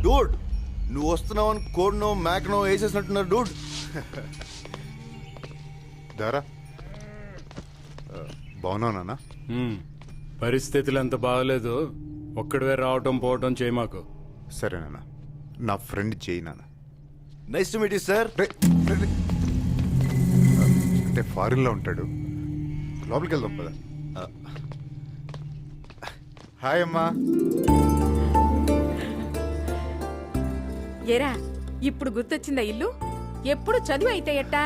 Dude నువ్వు వస్తున్నావు అని కోడ్నో మ్యాక్నో వేసేసినట్టున్నారు డూడ్. దారా బాగున్నానా? పరిస్థితులు అంత బాగలేదు. ఒక్కడివే రావటం పోవటం చేయి మాకు. సరేనా, నా ఫ్రెండ్ చేయి నాన్న. Nice to meet you sir. అంటే ఫారిన్లో ఉంటాడు. లోపలికి వెళ్దాం పద. హాయ్ అమ్మా. ఏరా ఇప్పుడు గుర్తొచ్చిందా ఇల్లు? ఎప్పుడు చదువు అయితే ఎట్టా?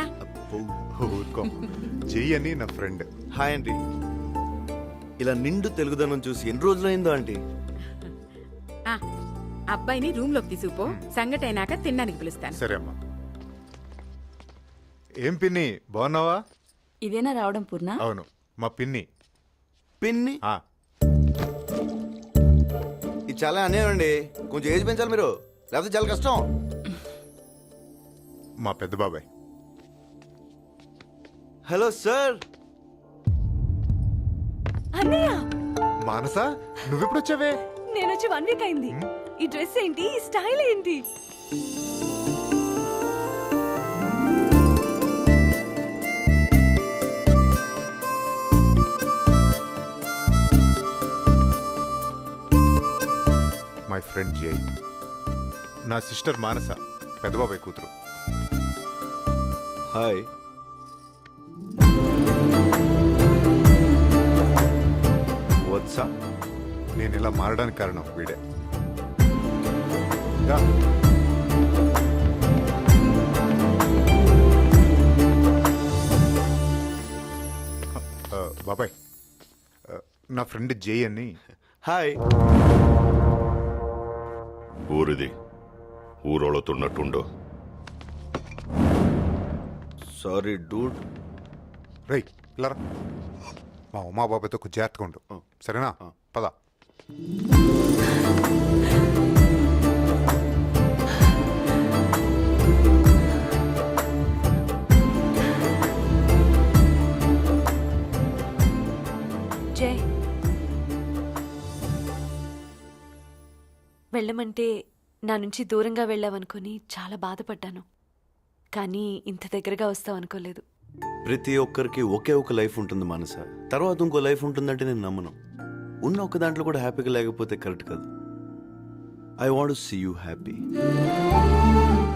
ఊరుకో. చెయ్యి అని నా ఫ్రెండ్. Hi aunty. ఇలా నిండు తెలుగుదనం చూసి ఎన్ని రోజులైందో ఆంటీ. ఆ, అబ్బాయిని రూమ్ లోకి తీసుకుపో. సంగటి అయినాక తినడానికి పిలుస్తాను. సరే అమ్మా. ఏం పిన్ని బాగున్నావా? ఇదేనా రావడం పూర్ణ? అవును, మా పిన్ని. పిన్ని ఆ, ఇది చాలా అన్యాయం అండి. కొంచెం ఏజ్ పెంచాలి మీరు, లేకపోతే చాలా కష్టం. మా పెద్ద బాబాయ్. Hello sir. అన్నయ్య, మానస నువ్వెప్పుడు వచ్చావే? నేను వచ్చి 1 వీక్ అయింది. ఈ డ్రెస్ ఏంటి? ఈ స్టైల్ ఏంటి? మై ఫ్రెండ్ జై. నా సిస్టర్ మానస, పెద్ద బాబాయ్ కూతురు. హాయ్. వాట్సా? నేను ఇలా మారడానికి కారణం వీడే. రా. బాబాయ్, నా ఫ్రెండ్ జై అని. హాయ్. ఊరిది ఊరోళతున్నట్టుండో. Sorry dude. రై ఇలా రా. మా ఉమా బాబాయ్తో కొంచెం జాగ్రత్తగా ఉండు, సరేనా? పద. జై, వెళ్ళమంటే నా నుంచి దూరంగా వెళ్ళావనుకొని చాలా బాధపడ్డాను. కానీ ఇంత దగ్గరగా వస్తావు అనుకోలేదు. ప్రతి ఒక్కరికి ఒకే ఒక లైఫ్ ఉంటుంది మానస. తర్వాత ఇంకో లైఫ్ ఉంటుందంటే నేను నమ్మను. ఉన్న ఒక దాంట్లో కూడా హ్యాపీగా లేకపోతే కరెక్ట్ కాదు. I want to see you happy.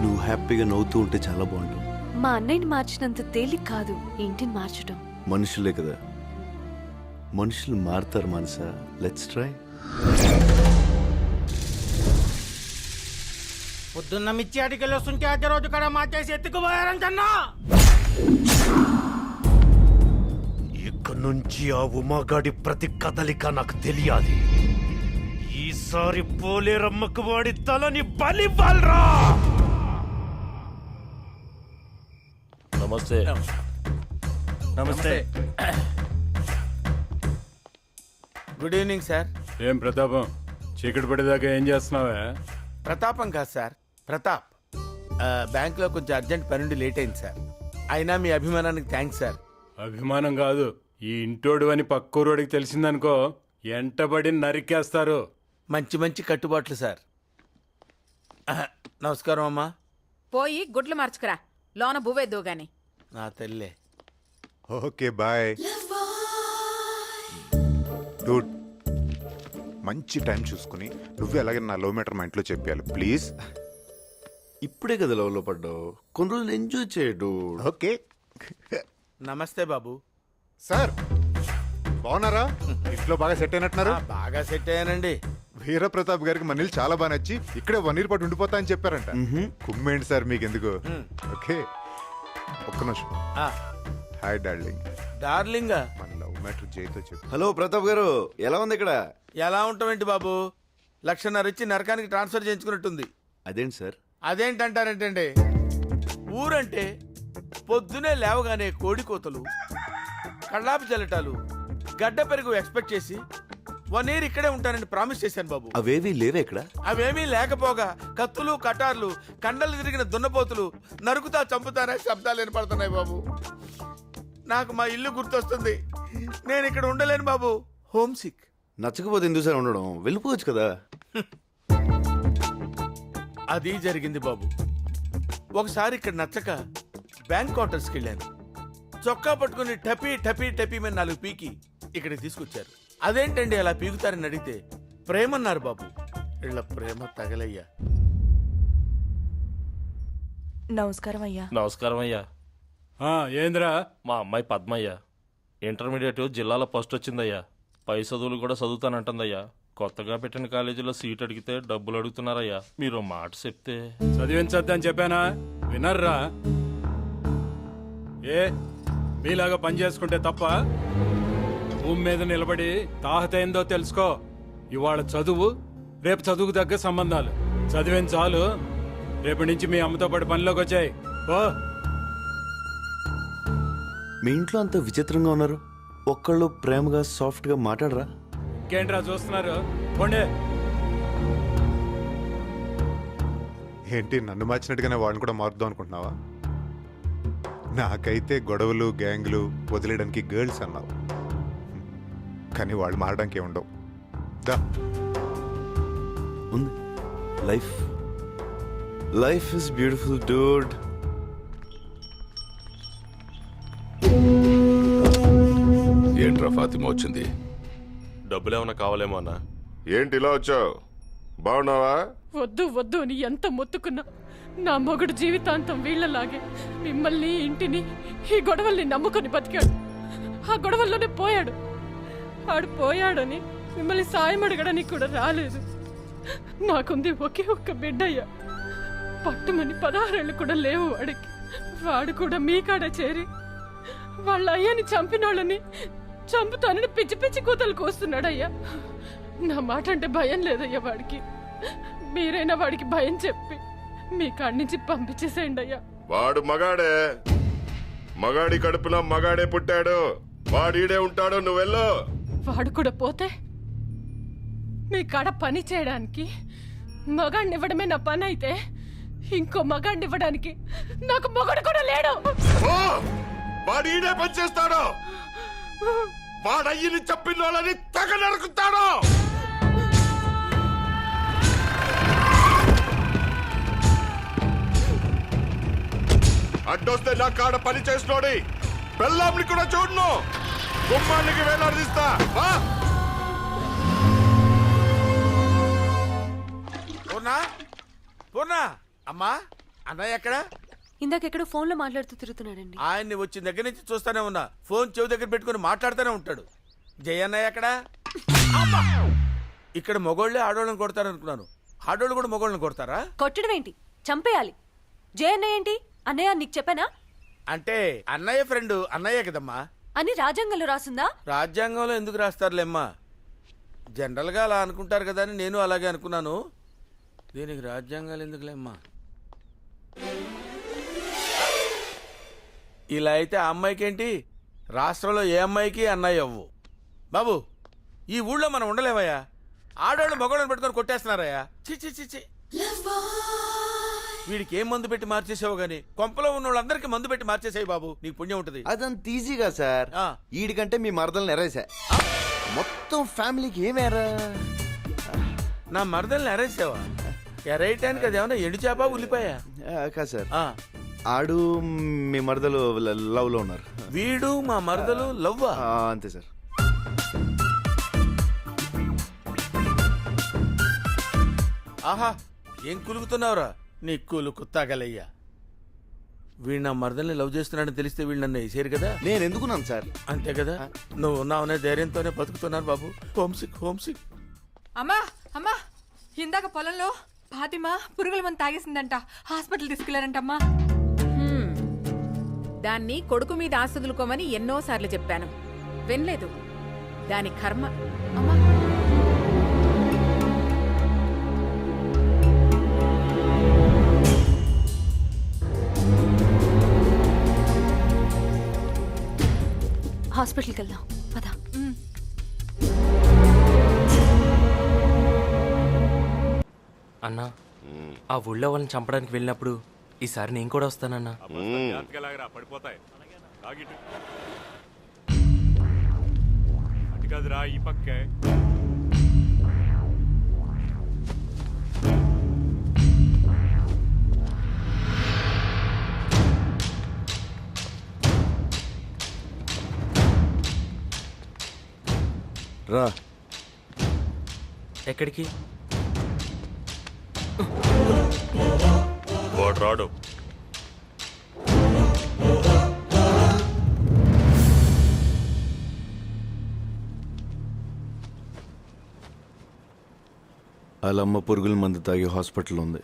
నువ్వు హ్యాపీగా నవ్వుతూ ఉంటే చాలా బాగుంటుంది. మా అన్నయ్యని మార్చినంత తేలిక కాదు ఈ ఇంటిని మార్చడం. మనుషులే కదా, మనుషులు మారుతారు మానస. Let's try. పొద్దున్న మిర్చి అడికెళ్ళి వస్తుంటే అదే రోజు కూడా మార్చేసి ఎత్తుకుపోయారంటన్నా. ఇక నుంచి ఆ ఉమాగాడి ప్రతి కదలిక నాకు తెలియాలి. ఈసారి పోలేరమ్మకు వాడి తలని బలివ్వాల్రా. నమస్తే. నమస్తే. Good evening sir. ఏం ప్రతాపం, చీకటి పడేదాకా ఏం చేస్తున్నావా? ప్రతాపం కాదు సార్, ప్రతాప్. బ్యాంకులో కొంచెం అర్జెంట్ పనుండి లేట్ అయింది సార్. అయినా మీ అభిమానానికి థ్యాంక్స్ సార్. అభిమానం కాదు, ఈ ఇంటోడు అని పక్కూరోడికి తెలిసిందనుకో ఎంటబడి నరికేస్తారు. మంచి మంచి కట్టుబాట్లు సార్. నమస్కారం అమ్మా. పోయి గుడ్లు మార్చుకురా, లోన బువ్వేద్దు గాని. నా తల్లే. Okay bye. డూడ్, మంచి టైం చూసుకుని నువ్వు ఎలాగే నా లో మీటర్ మా ఇంట్లో చెప్పాలి ప్లీజ్. ఇప్పుడే కదా లవ్లో పడ్డావు, కొన్ని రోజులు ఎంజాయ్ చేయడు. ఓకే. నమస్తే బాబు. సార్ బాగున్నారా? ఇంట్లో బాగా సెట్ అయినట్టున్నారు. బాగా సెట్ అయ్యానండి. వీర ప్రతాప్ గారికి మన ఇల్లు చాలా బాగా నచ్చి ఇక్కడే 1 year పాటు ఉండిపోతా అని చెప్పారంట. కుమ్మేంటి సార్ మీకు ఎందుకు. ఓకే, ఒక్క నిమిషం. Hi darling. డార్లింగా? మన లవ్ మ్యాటర్ జైతో చెప్పు. హలో ప్రతాప్ గారు, ఎలా ఉంది ఇక్కడ? ఎలా ఉంటామేంటి బాబు, 1,00,000 ఇచ్చి నరకానికి ట్రాన్స్ఫర్ చేయించుకున్నట్టుంది. అదేంటి సార్? అదేంటంటారేంటండి, ఊరంటే పొద్దునే లేవగానే కోడి కోతలు, కళ్ళాపి చల్లటాలు, గడ్డ పెరుగు ఎక్స్పెక్ట్ చేసి 1 year ఇక్కడే ఉంటానని ప్రామిస్ చేశాను బాబు. అవేవి లేవే ఇక్కడ? అవేమీ లేకపోగా కత్తులు కటార్లు, కండలు తిరిగిన దున్నపోతులు, నరుకుతా చంపుతానే శబ్దాలు వినపడుతున్నాయి బాబు. నాకు మా ఇల్లు గుర్తొస్తుంది. నేను ఇక్కడ ఉండలేను బాబు, హోమ్ సిక్. నచ్చకపోతే ఎందుకు సార్ ఉండడం, వెళ్ళిపోవచ్చు కదా. అది జరిగింది బాబు. ఒకసారి ఇక్కడ నచ్చక బ్యాంక్ క్వార్టర్స్కి వెళ్ళాను. చొక్కా పట్టుకుని టపీ టపీ టపీ మీద 4 పీకి ఇక్కడికి తీసుకొచ్చారు. అదేంటండి అలా పీకుతారని అడిగితే ప్రేమన్నారు బాబు. వీళ్ళ ప్రేమ తగలయ్యా. నమస్కారం అయ్యా. నమస్కారం అయ్యా. ఏంద్రా? మా అమ్మాయి పద్మయ్య ఇంటర్మీడియట్ జిల్లాలో ఫస్ట్ వచ్చిందయ్యా. పై చదువులు కూడా చదువుతానంటుందయ్యా. కొత్తగా పెట్టిన కాలేజీలో సీట్ అడిగితే డబ్బులు అడుగుతున్నారయ్యా. మీరు మాట చెప్తే. చదివించద్దని చెప్పానా? వినర్రా? మీలాగా పని చేసుకుంటే తప్ప భూమి మీద నిలబడి తాహత ఏందో తెలుసుకో. ఇవాళ చదువు, రేపు చదువుకు తగ్గ సంబంధాలు. చదివేం చాలు, రేపటి నుంచి మీ అమ్మతో పాటు పనిలోకి వచ్చాయి. ఓ మీ ఇంట్లో అంత విచిత్రంగా ఉన్నారు. ఒక్కళ్ళు ప్రేమగా సాఫ్ట్గా మాట్లాడరా? ఇంకేంట్రా చూస్తున్నారు? పోండే. ఏంటి నన్ను మార్చినట్టుగానే వాళ్ళని కూడా మారుద్దాం అనుకుంటున్నావా? నాకైతే గొడవలు గ్యాంగులు వదిలేయడానికి గర్ల్స్ అన్నావు, కానీ వాళ్ళు మారడానికి ఏముండవు. దా ఉంది life. Life is beautiful Dude. ఏంట్రా ఫాతిమా వచ్చింది? డబ్బులు ఏమైనా కావాలేమో అన్నా? ఏంటి ఇలా వచ్చావు? బాగున్నావా? వద్దు వద్దు అని ఎంత మొత్తుకున్నా నా మొగుడు జీవితాంతం వీళ్ళలాగే మిమ్మల్ని, ఇంటిని, ఈ గొడవల్ని నమ్ముకొని బతికాడు. ఆ గొడవల్లోనే పోయాడు. ఆడు పోయాడని మిమ్మల్ని సాయం అడగడానికి కూడా రాలేదు. నాకుంది ఒకే ఒక్క బిడ్డయ్యా. పట్టుమని 16 ఏళ్ళు కూడా లేవు వాడికి. వాడు కూడా మీ కాడ చేరి వాళ్ళ అయ్యని చంపినోళ్ళని చంపుతానని పిచ్చి పిచ్చి కూతలు కోస్తున్నాడయ్యా. నా మాట అంటే భయం లేదయ్యా వాడికి. మీరైనా వాడికి భయం చెప్పి మీ కాడి నుంచి పంపించేసేయండి అయ్యా. వాడు మగాడే. మగాడి కడుపున మగాడే పుట్టాడు. వాడీడే ఉంటాడు. నువ్వెళ్ళు. వాడు కూడా పోతే మీ కాడ పని చేయడానికి మగాడిని ఇవ్వడమే నా పని అయితే, ఇంకో మగాడిని ఇవ్వడానికి నాకు మొగడు కూడా లేడు. ఓ! వాడీడే పనిచేస్తాడు. వాడయ్యని చెప్పిన వాళ్ళని తెగ నరుకుతాడు. అడ్డొస్తే నా కాడ పని చేసినోడి బెల్లాంని కూడా చూడను. గుమ్మానికి వేలాడదీస్తా. పూర్ణ, పూర్ణ, అమ్మా అన్నయ్య ఎక్కడ? ఇందాకెక్కడో ఫోన్లో మాట్లాడుతూ తిరుగుతున్నాడండి. ఆయన్ని వచ్చిన దగ్గర నుంచి చూస్తానే ఉన్నా. ఫోన్ చెవి దగ్గర పెట్టుకుని మాట్లాడుతూనే ఉంటాడు. జయన్నయ్య ఎక్కడ? ఇక్కడ మగోళ్ళే ఆడోళ్ళని కొడతారనుకున్నాను. ఆడోళ్ళు కూడా మగోళ్ళని కొడతారా? కొట్టడం ఏంటి, చంపేయాలి. జే అన్నయ్య ఏంటి? అన్నయ్య నీకు చెప్పానా? అంటే అన్నయ్య ఫ్రెండ్ అన్నయ్య కదమ్మా. అని రాజ్యాంగంలో రాసుందా? రాజ్యాంగంలో ఎందుకు రాస్తారులేమ్మా, జనరల్గా అలా అనుకుంటారు కదా అని నేను అలాగే అనుకున్నాను. దీనికి రాజ్యాంగాలు ఎందుకులేమ్మా. ఇలా అయితే ఆ అమ్మాయికేంటి, రాష్ట్రంలో ఏ అమ్మాయికి అన్నయ్య అవ్వు. బాబు, ఈ ఊళ్ళో మనం ఉండలేవయ్యా. ఆడవాళ్ళు మగవాళ్ళని పెట్టుకొని కొట్టేస్తున్నారయ్యా. చి చి చి చి. వీడికి ఏం మందు పెట్టి మార్చేసావు గానీ కొంపలో ఉన్న వాళ్ళందరికీ మందు పెట్టి మార్చేసాయి బాబు, నీకు పుణ్యం ఉంటుంది. అదంత ఈజీగా సార్. ఈడికంటే మీ మరదల్ని ఎరేసా. మొత్తం ఫ్యామిలీకి ఏమేరా? నా మరదల్ని ఎరేసావా? ఎరేయటానికి అది ఏమన్నా ఎండు చేప ఉల్లిపాయా? కాదు సార్, ఆడు మీ మరదలు లవ్ లో ఉన్నారు. వీడు మా మరదలు లవ్వా? అంతే సార్. ఆహా, ఏం కులుకుతున్నావురా? నీ కులుకు తగలయ్యా. వీడు నా మరదల్ని లవ్ చేస్తున్నాడని తెలిస్తే వీళ్ళు నన్ను వేసేరు కదా. నేను ఎందుకున్నాను సార్? అంతే కదా, నువ్వు ఉన్నావనే ధైర్యంతోనే బతుకుతున్నాను బాబు. Homesick homesick. అమ్మా అమ్మా, ఇందాక పొలంలో ఫాతిమా పురుగుల మందు తాగేసిందంట. హాస్పిటల్ తీసుకెళ్లారంటమ్మా. దాన్ని కొడుకు మీద ఆస్తుదులుకోమని ఎన్నోసార్లు చెప్పాను, వినలేదు. దాని కర్మ. అమ్మా హాస్పిటల్కి వెళ్దాం పద. అన్నా, ఆ ఊళ్ళో వాళ్ళని చంపడానికి వెళ్ళినప్పుడు ఈసారి నేను కూడా వస్తానన్నా. పడిపోతాయి. అటు కాదురా, ఈ పక్కే. రా. ఎక్కడికి? వాడు రాడు. వాళ్ళ అమ్మ పురుగుల మందు తాగి హాస్పిటల్ ఉంది.